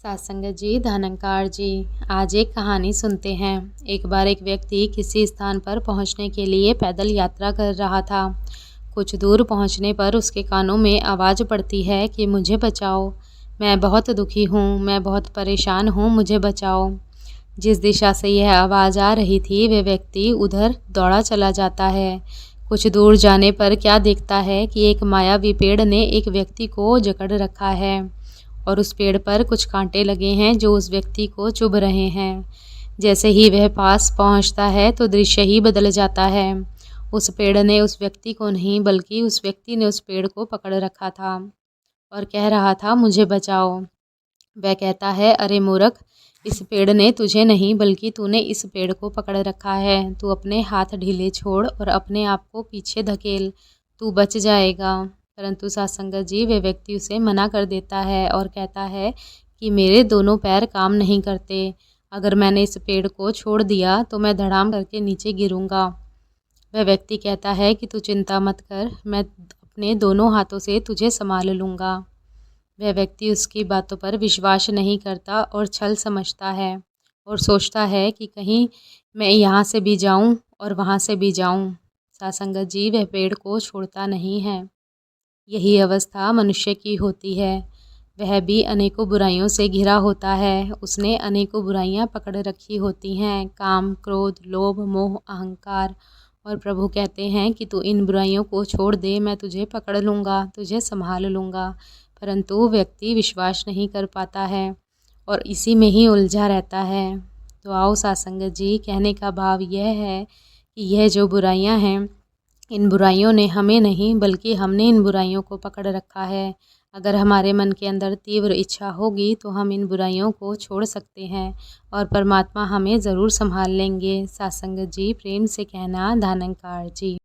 सत्संगत जी, धनंकार जी, आज एक कहानी सुनते हैं। एक बार एक व्यक्ति किसी स्थान पर पहुंचने के लिए पैदल यात्रा कर रहा था। कुछ दूर पहुंचने पर उसके कानों में आवाज़ पड़ती है कि मुझे बचाओ, मैं बहुत दुखी हूँ, मैं बहुत परेशान हूँ, मुझे बचाओ। जिस दिशा से यह आवाज़ आ रही थी वह व्यक्ति उधर दौड़ा चला जाता है। कुछ दूर जाने पर क्या देखता है कि एक मायावी पेड़ ने एक व्यक्ति को जकड़ रखा है और उस पेड़ पर कुछ कांटे लगे हैं जो उस व्यक्ति को चुभ रहे हैं। जैसे ही वह पास पहुंचता है तो दृश्य ही बदल जाता है। उस पेड़ ने उस व्यक्ति को नहीं बल्कि उस व्यक्ति ने उस पेड़ को पकड़ रखा था और कह रहा था, मुझे बचाओ। वह कहता है, अरे मूर्ख, इस पेड़ ने तुझे नहीं बल्कि तूने इस पेड़ को पकड़ रखा है। तू अपने हाथ ढीले छोड़ और अपने आप को पीछे धकेल, तू बच जाएगा। परंतु सत्संगत जी, वे व्यक्ति उसे मना कर देता है और कहता है कि मेरे दोनों पैर काम नहीं करते। अगर मैंने इस पेड़ को छोड़ दिया तो मैं धड़ाम करके नीचे गिरूंगा। वह व्यक्ति कहता है कि तू चिंता मत कर, मैं अपने दोनों हाथों से तुझे संभाल लूँगा। वह व्यक्ति उसकी बातों पर विश्वास नहीं करता और छल समझता है और सोचता है कि कहीं मैं यहाँ से भी जाऊँ और वहाँ से भी जाऊँ। सत्संगत जी, वह पेड़ को छोड़ता नहीं है। यही अवस्था मनुष्य की होती है। वह भी अनेकों बुराइयों से घिरा होता है। उसने अनेकों बुराइयां पकड़ रखी होती हैं, काम, क्रोध, लोभ, मोह, अहंकार। और प्रभु कहते हैं कि तू इन बुराइयों को छोड़ दे, मैं तुझे पकड़ लूँगा, तुझे संभाल लूँगा। परंतु व्यक्ति विश्वास नहीं कर पाता है और इसी में ही उलझा रहता है। तो आओ सत्संगत जी, कहने का भाव यह है कि यह जो बुराइयां हैं, इन बुराइयों ने हमें नहीं बल्कि हमने इन बुराइयों को पकड़ रखा है। अगर हमारे मन के अंदर तीव्र इच्छा होगी तो हम इन बुराइयों को छोड़ सकते हैं और परमात्मा हमें ज़रूर संभाल लेंगे। सत्संगत जी, प्रेम से कहना, धनंकार जी।